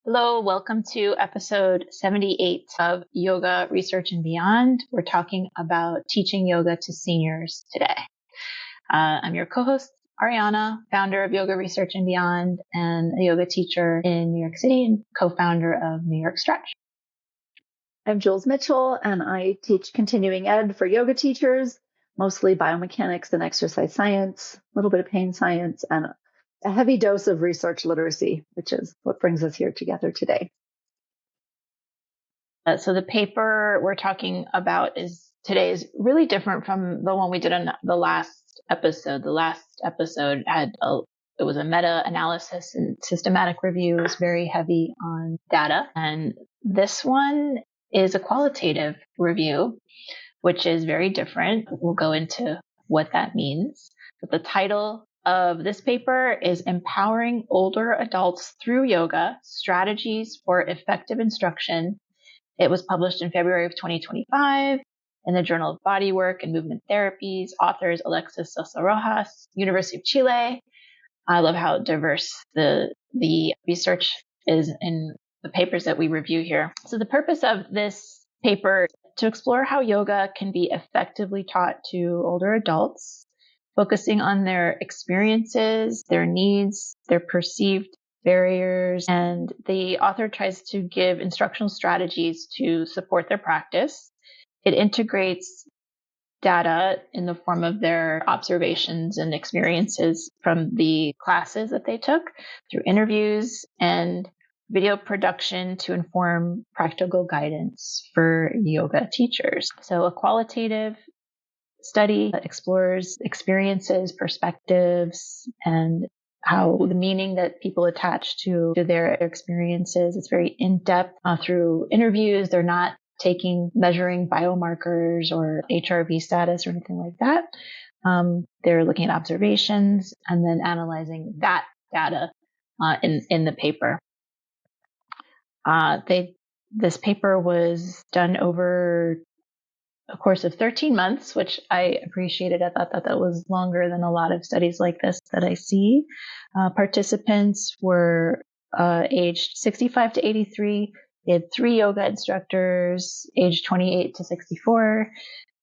Hello, welcome to episode 78 of Yoga Research and Beyond. We're talking about teaching yoga to seniors today. I'm your co-host, Ariana, founder of Yoga Research and Beyond and a yoga teacher in New York City and co-founder of New York Stretch. I'm Jules Mitchell, and I teach continuing ed for yoga teachers, mostly biomechanics and exercise science, a little bit of pain science, and a heavy dose of research literacy, which is what brings us here together today. So the paper we're talking about today is really different from the one we did on the last episode. The last episode it was a meta-analysis and systematic review. It was very heavy on data. And this one is a qualitative review, which is very different. We'll go into what that means. But the title of this paper is Empowering Older Adults Through Yoga, Strategies for Effective Instruction. It was published in February of 2025 in the Journal of Bodywork and Movement Therapies. Authors Alexis Sosa Rojas, University of Chile. I love how diverse the research is in the papers that we review here. So the purpose of this paper is to explore how yoga can be effectively taught to older adults, focusing on their experiences, their needs, their perceived barriers, and the author tries to give instructional strategies to support their practice. It integrates data in the form of their observations and experiences from the classes that they took through interviews and video production to inform practical guidance for yoga teachers. So a qualitative study that explores experiences, perspectives, and how the meaning that people attach to their experiences. It's very in-depth through interviews. They're not measuring biomarkers or HRV status or anything like that. They're looking at observations and then analyzing that data in the paper. This paper was done over a course of 13 months, which I appreciated. I thought that was longer than a lot of studies like this that I see. Participants were aged 65 to 83. They had 3 yoga instructors, aged 28 to 64.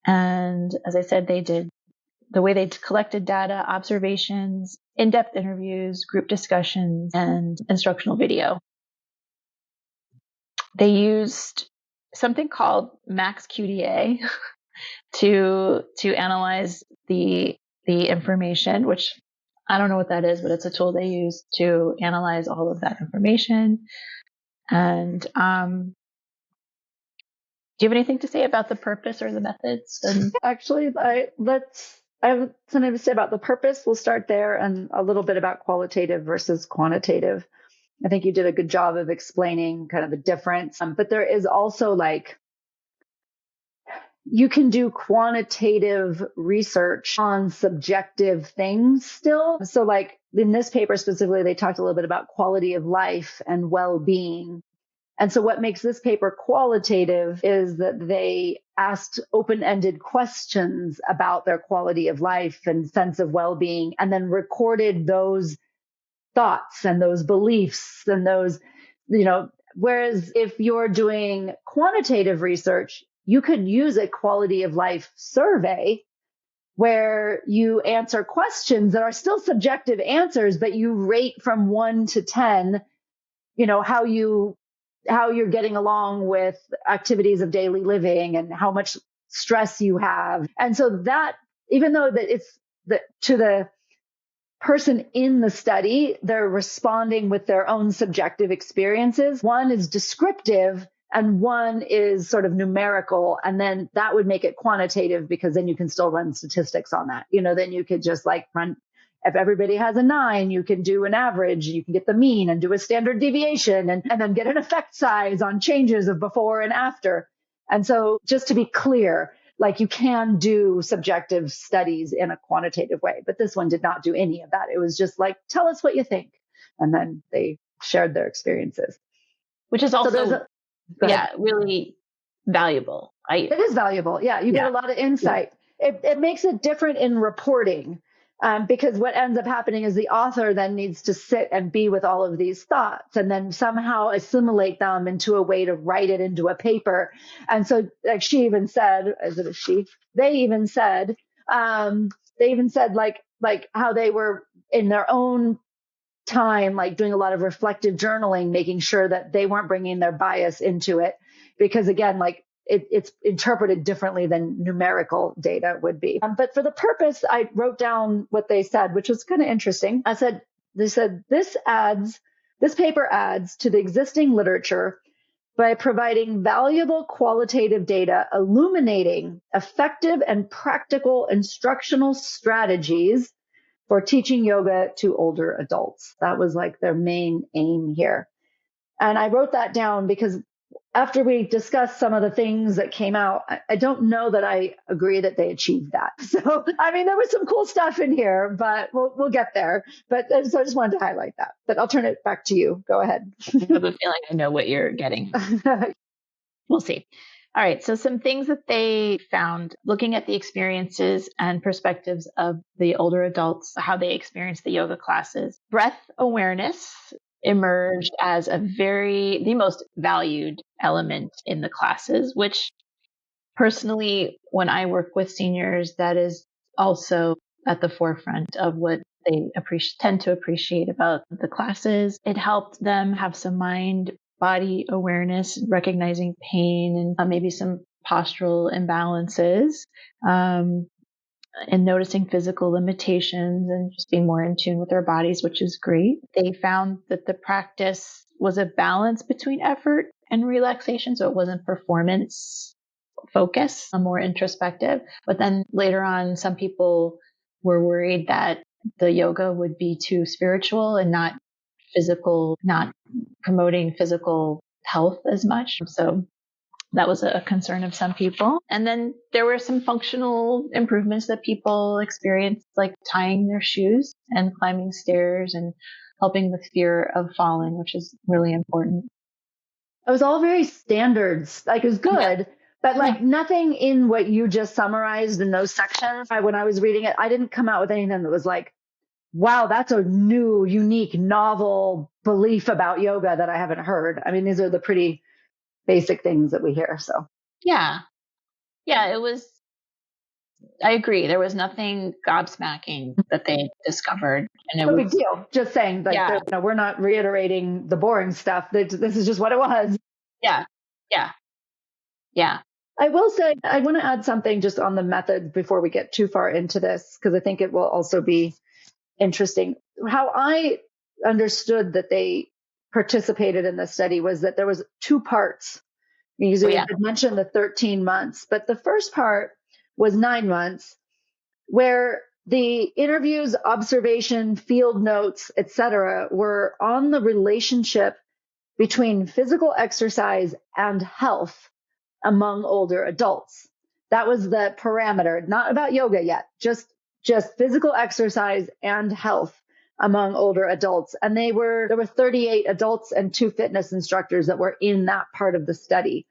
And as I said, the way they collected data, observations, in-depth interviews, group discussions, and instructional video. They used something called Max QDA to analyze the information, which I don't know what that is, but it's a tool they use to analyze all of that information. And do you have anything to say about the purpose or the methods? Actually, I have something to say about the purpose. We'll start there, and a little bit about qualitative versus quantitative. I think you did a good job of explaining kind of the difference. But there is also you can do quantitative research on subjective things still. So in this paper specifically, they talked a little bit about quality of life and well-being. And so what makes this paper qualitative is that they asked open-ended questions about their quality of life and sense of well-being, and then recorded those thoughts and those beliefs and those, whereas if you're doing quantitative research, you could use a quality of life survey where you answer questions that are still subjective answers, but you rate from 1 to 10, how you're getting along with activities of daily living and how much stress you have. And so that, even though that it's to the person in the study, they're responding with their own subjective experiences. One is descriptive and one is sort of numerical. And then that would make it quantitative, because then you can still run statistics on that. Then you could just run, if everybody has a 9, you can do an average, you can get the mean and do a standard deviation and then get an effect size on changes of before and after. And so just to be clear, you can do subjective studies in a quantitative way, but this one did not do any of that. It was just tell us what you think. And then they shared their experiences. Which is also, really valuable. It is valuable. Yeah. You get a lot of insight. Yeah. It makes it different in reporting. Because what ends up happening is the author then needs to sit and be with all of these thoughts and then somehow assimilate them into a way to write it into a paper. And so, like she even said, is it a she? They even said like how they were in their own time, like doing a lot of reflective journaling, making sure that they weren't bringing their bias into it. Because again, like it's interpreted differently than numerical data would be. But for the purpose, I wrote down what they said, which was kind of interesting. They said, this paper adds to the existing literature by providing valuable qualitative data illuminating effective and practical instructional strategies for teaching yoga to older adults. That was like their main aim here. And I wrote that down because after we discussed some of the things that came out, I don't know that I agree that they achieved that. So, I mean, there was some cool stuff in here, but we'll get there. But so I just wanted to highlight that. But I'll turn it back to you. Go ahead. I have a feeling I know what you're getting. We'll see. All right. So some things that they found looking at the experiences and perspectives of the older adults, how they experienced the yoga classes. Breath awareness emerged as the most valued element in the classes, which personally, when I work with seniors, that is also at the forefront of what they tend to appreciate about the classes. It helped them have some body awareness, recognizing pain and maybe some postural imbalances, and noticing physical limitations and just being more in tune with their bodies, which is great. They found that the practice was a balance between effort and relaxation. So it wasn't performance focus, more introspective. But then later on, some people were worried that the yoga would be too spiritual and not physical, not promoting physical health as much. So that was a concern of some people. And then there were some functional improvements that people experienced, like tying their shoes and climbing stairs and helping with fear of falling, which is really important. It was all very standards. Like, it was good, but like nothing in what you just summarized in those sections. When I was reading it, I didn't come out with anything that was like, wow, that's a new, unique, novel belief about yoga that I haven't heard. I mean, these are the pretty basic things that we hear. So yeah, it was. I agree. There was nothing gobsmacking that they discovered, and no big deal. Just saying, like, we're not reiterating the boring stuff. This is just what it was. Yeah. I will say, I want to add something just on the method before we get too far into this, because I think it will also be interesting. How I understood that they participated in the study was that there was two parts. You had mentioned the 13 months, but the first part was 9 months, where the interviews, observation, field notes, etc., were on the relationship between physical exercise and health among older adults. That was the parameter, not about yoga yet, just physical exercise and health among older adults. And there were 38 adults and 2 fitness instructors that were in that part of the study.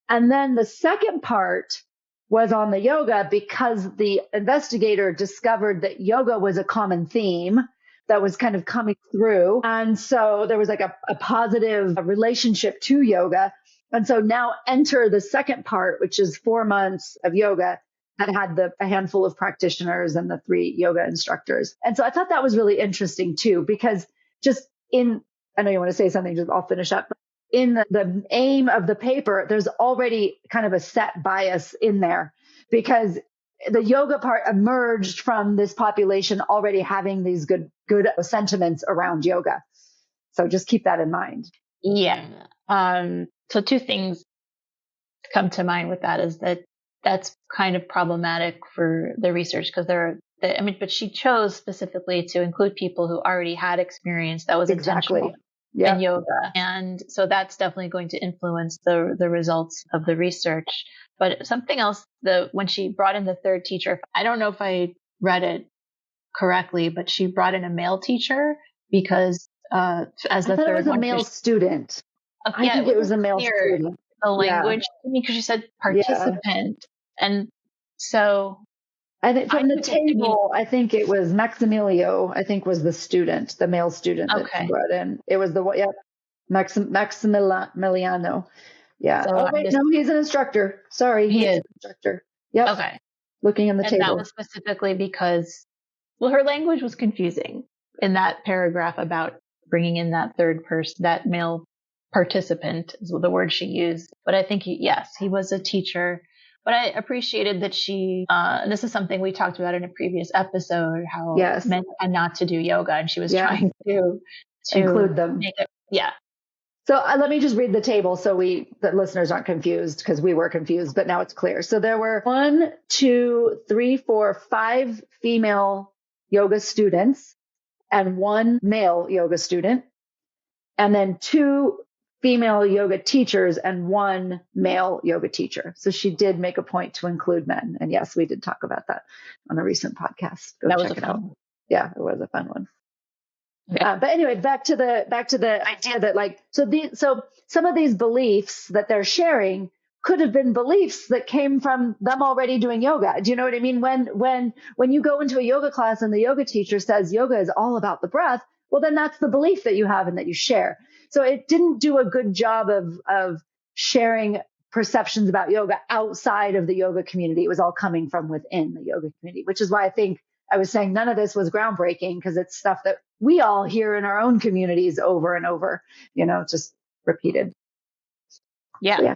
And then the second part was on the yoga, because the investigator discovered that yoga was a common theme that was kind of coming through. And so there was like a positive relationship to yoga. And so now enter the second part, which is 4 months of yoga that had a handful of practitioners and the 3 yoga instructors. And so I thought that was really interesting too, because I know you want to say something, just I'll finish up. In the aim of the paper, there's already kind of a set bias in there, because the yoga part emerged from this population already having these good sentiments around yoga. So just keep that in mind. Yeah. So 2 things come to mind with that is that's kind of problematic for the research, because but she chose specifically to include people who already had experience that was intentional in yoga. And so that's definitely going to influence the results of the research. But something else, when she brought in the third teacher, I don't know if I read it correctly, but she brought in a male teacher because as the third it was a male student. I think it was a male student. The language to me, because she said participant. And so I think from the I mean, table, I think it was Maximilio, I think was the student, the male student that she okay. brought in. It was the, yep, Maximiliano. Yeah. So Oh, I'm wait, just, no, he's an instructor. Sorry, he he's is. an instructor. Yep. Okay. Looking in the And that table. was specifically because, well, her language was confusing in that paragraph about bringing in that third person, that male participant is the word she used. But I think, yes, he was a teacher. But I appreciated that and this is something we talked about in a previous episode, how Yes. men tend not to do yoga. And she was Yeah. trying to Include them. make it, yeah. So let me just read the table so the listeners aren't confused, because we were confused, but now it's clear. So there were 1, 2, 3, 4, 5 female yoga students and 1 male yoga student, and then 2 female yoga teachers and 1 male yoga teacher. So she did make a point to include men. And yes, we did talk about that on a recent podcast. Go check it out. Yeah, it was a fun one. Okay. But anyway, back to the idea that so some of these beliefs that they're sharing could have been beliefs that came from them already doing yoga. Do you know what I mean? When you go into a yoga class and the yoga teacher says yoga is all about the breath, well, then that's the belief that you have and that you share. So it didn't do a good job of sharing perceptions about yoga outside of the yoga community. It was all coming from within the yoga community, which is why I think I was saying none of this was groundbreaking, because it's stuff that we all hear in our own communities over and over, just repeated. Yeah. So, yeah.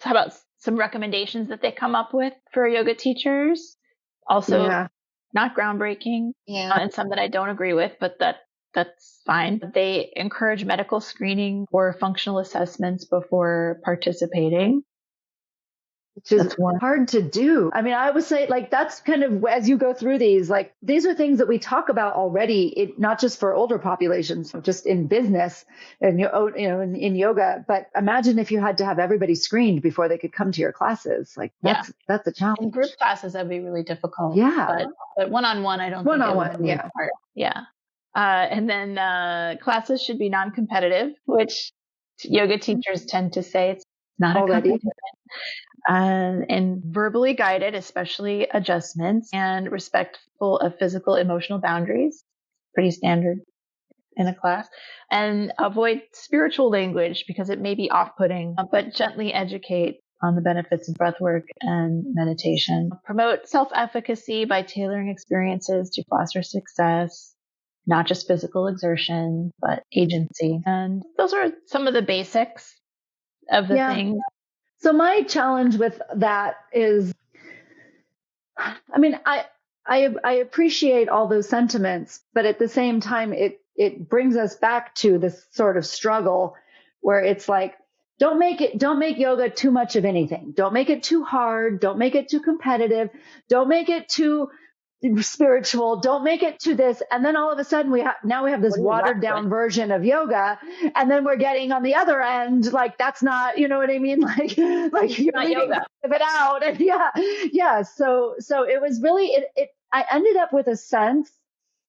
How about some recommendations that they come up with for yoga teachers? Also, not groundbreaking, and some that I don't agree with, but that's fine. They encourage medical screening or functional assessments before participating. Which is hard to do. I mean, I would say that's kind of, as you go through these are things that we talk about already, not just for older populations, just in business and, in yoga. But imagine if you had to have everybody screened before they could come to your classes. That's a challenge. In group classes, that'd be really difficult. Yeah. But one-on-one, I don't think it would be hard. Yeah. And then classes should be non-competitive, which yoga teachers tend to say it's not a competition. And verbally guided, especially adjustments, and respectful of physical, emotional boundaries. Pretty standard in a class. And avoid spiritual language because it may be off-putting, but gently educate on the benefits of breathwork and meditation. Promote self-efficacy by tailoring experiences to foster success, not just physical exertion, but agency. And those are some of the basics of the things. So my challenge with that is, I mean, I appreciate all those sentiments, but at the same time, it brings us back to this sort of struggle where it's like, don't make yoga too much of anything. Don't make it too hard. Don't make it too competitive. Don't make it too spiritual. Don't make it to this. And then all of a sudden we have this watered down version of yoga. And then we're getting on the other end, that's not, you know what I mean? Like you're leaving it out. And yeah. So it was really, I ended up with a sense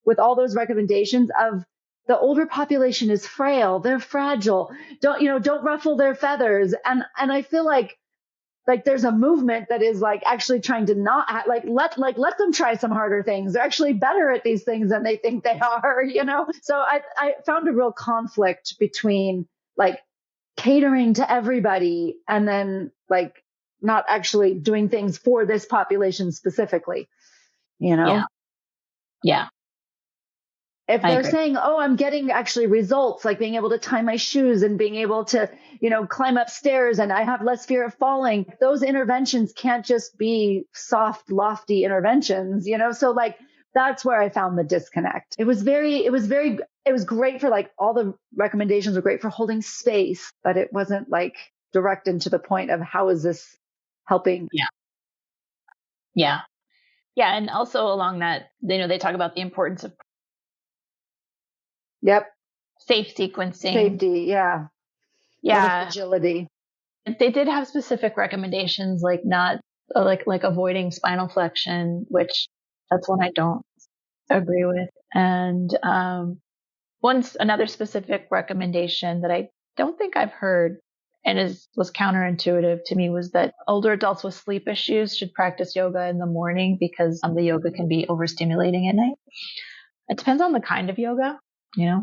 with all those recommendations of the older population is frail. They're fragile. Don't ruffle their feathers. And I feel like there's a movement that is actually trying to not let them try some harder things. They're actually better at these things than they think they are, So I found a real conflict between catering to everybody and then not actually doing things for this population specifically, Yeah. If they're saying, oh, I'm getting actually results, like being able to tie my shoes and being able to, climb up stairs and I have less fear of falling, those interventions can't just be soft, lofty interventions, So that's where I found the disconnect. It was great for all the recommendations were great for holding space, but it wasn't direct into the point of how is this helping? Yeah. And also along that, they talk about the importance of safe sequencing. Safety, yeah. Agility. They did have specific recommendations, not avoiding spinal flexion, which that's one I don't agree with. And another specific recommendation that I don't think I've heard and was counterintuitive to me was that older adults with sleep issues should practice yoga in the morning because the yoga can be overstimulating at night. It depends on the kind of yoga,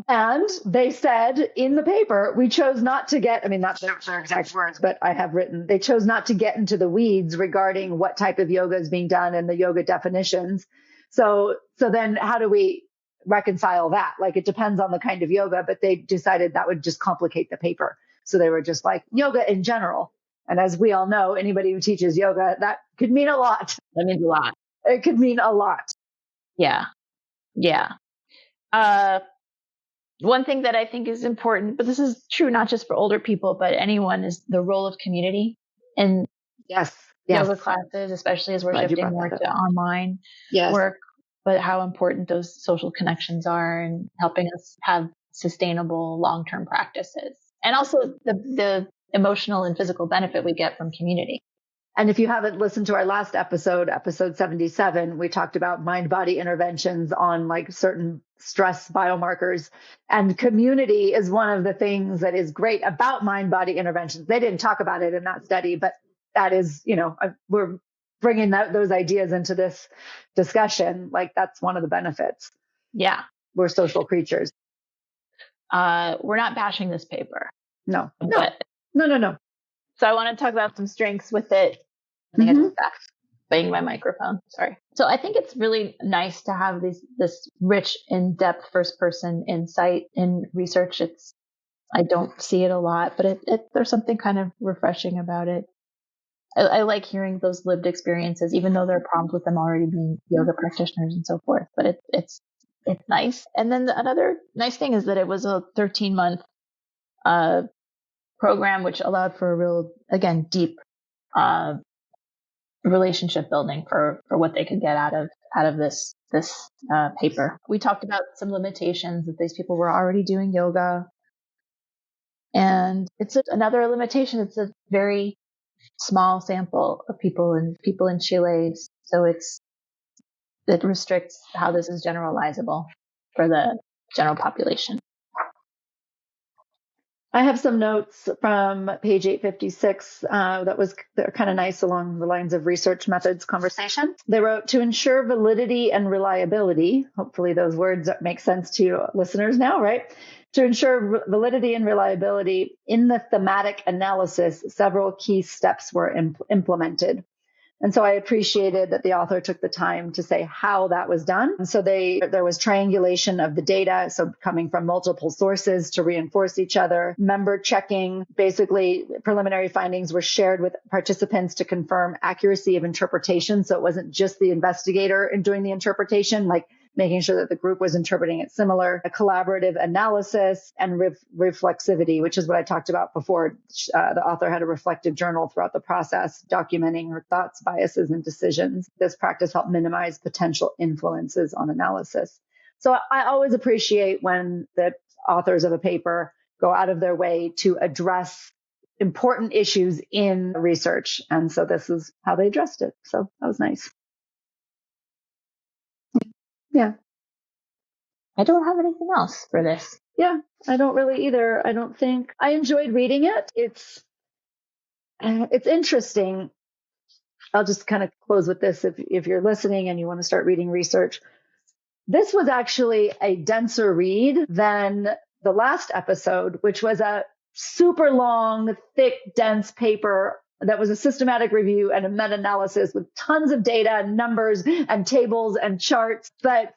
And they said in the paper, we chose not to get, I mean, not their exact words, but I have written, they chose not to get into the weeds regarding what type of yoga is being done and the yoga definitions. So then how do we reconcile that? Like, it depends on the kind of yoga, but they decided that would just complicate the paper. So they were just like yoga in general. And as we all know, anybody who teaches yoga, that could mean a lot. That means a lot. It could mean a lot. Yeah. Yeah. One thing that I think is important, but this is true not just for older people, but anyone, is the role of community in yoga classes, especially as we're shifting more to online work, but how important those social connections are and helping us have sustainable long-term practices. And also the emotional and physical benefit we get from community. And if you haven't listened to our last episode 77, we talked about mind-body interventions on like certain stress biomarkers. And community is one of the things that is great about mind-body interventions. They didn't talk about it in that study, but that is, we're bringing those ideas into this discussion. Like, that's one of the benefits. Yeah. We're social creatures. We're not bashing this paper. No. So I want to talk about some strengths with it. I think I just banged my microphone. Sorry. So I think it's really nice to have this rich, in-depth first-person insight in research. I don't see it a lot, but there's something kind of refreshing about it. I like hearing those lived experiences, even though there are problems with them already being yoga practitioners and so forth. But it's nice. And then another nice thing is that it was a 13-month program, which allowed for a real, again, deep relationship building for what they could get out of this paper. We talked about some limitations, that these people were already doing yoga, and it's another limitation. It's a very small sample of people in Chile, so it restricts how this is generalizable for the general population. I have some notes from page 856 they're kind of nice along the lines of research methods conversation. They wrote, to ensure validity and reliability, hopefully those words make sense to listeners now, right? To ensure validity and reliability in the thematic analysis, several key steps were implemented. And so I appreciated that the author took the time to say how that was done. And so there was triangulation of the data, so coming from multiple sources to reinforce each other, member checking, basically preliminary findings were shared with participants to confirm accuracy of interpretation. So it wasn't just the investigator in doing the interpretation, like making sure that the group was interpreting it similar, a collaborative analysis, and reflexivity, which is what I talked about before. The author had a reflective journal throughout the process, documenting her thoughts, biases, and decisions. This practice helped minimize potential influences on analysis. So I always appreciate when the authors of a paper go out of their way to address important issues in research. And so this is how they addressed it. So that was nice. Yeah. I don't have anything else for this. Yeah, I don't really either. I don't think I enjoyed reading it. It's interesting. I'll just kind of close with this. If you're listening and you want to start reading research, this was actually a denser read than the last episode, which was a super long, thick, dense paper that was a systematic review and a meta-analysis with tons of data, numbers and tables and charts. But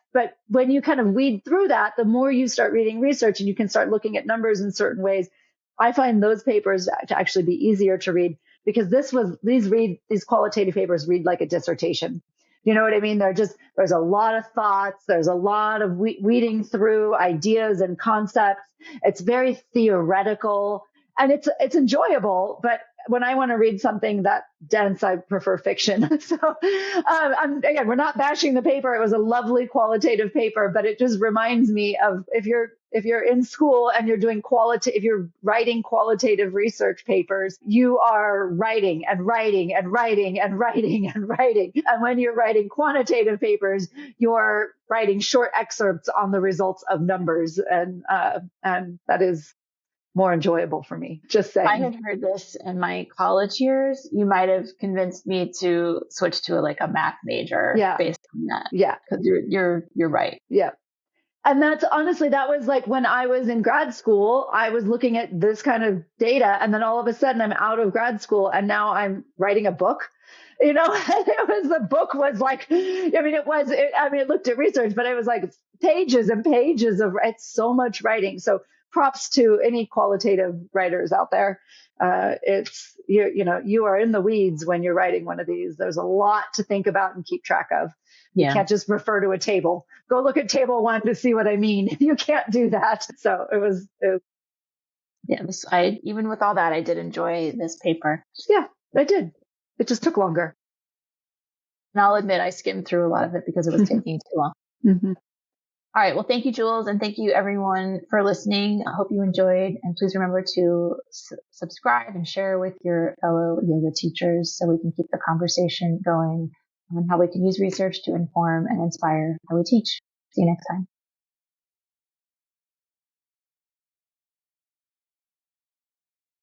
when you kind of weed through that, the more you start reading research and you can start looking at numbers in certain ways, I find those papers to actually be easier to read, because these qualitative papers read like a dissertation. You know what I mean? There's a lot of thoughts. There's a lot of weeding through ideas and concepts. It's very theoretical and it's enjoyable, but when I want to read something that dense, I prefer fiction. So, again, we're not bashing the paper. It was a lovely qualitative paper, but it just reminds me of if you're in school and you're doing if you're writing qualitative research papers, you are writing and writing and writing and writing and writing. And when you're writing quantitative papers, you're writing short excerpts on the results of numbers. And that is more enjoyable for me. Just If I saying. had heard this in my college years, you might have convinced me to switch to a math major Yeah. based on that. Yeah. Because you're right. Yeah. And that's honestly, that was like when I was in grad school, I was looking at this kind of data. And then all of a sudden I'm out of grad school and now I'm writing a book. And the book was like, it looked at research, but it was like pages and pages it's so much writing. So props to any qualitative writers out there. You are in the weeds when you're writing one of these. There's a lot to think about and keep track of. You can't just refer to a table. Go look at table 1 to see what I mean. You can't do that. So it was even with all that, I did enjoy this paper. Yeah, I did. It just took longer. And I'll admit I skimmed through a lot of it because it was taking too long. Mm-hmm. All right. Well, thank you, Jules. And thank you everyone for listening. I hope you enjoyed, and please remember to subscribe and share with your fellow yoga teachers so we can keep the conversation going on how we can use research to inform and inspire how we teach. See you next time.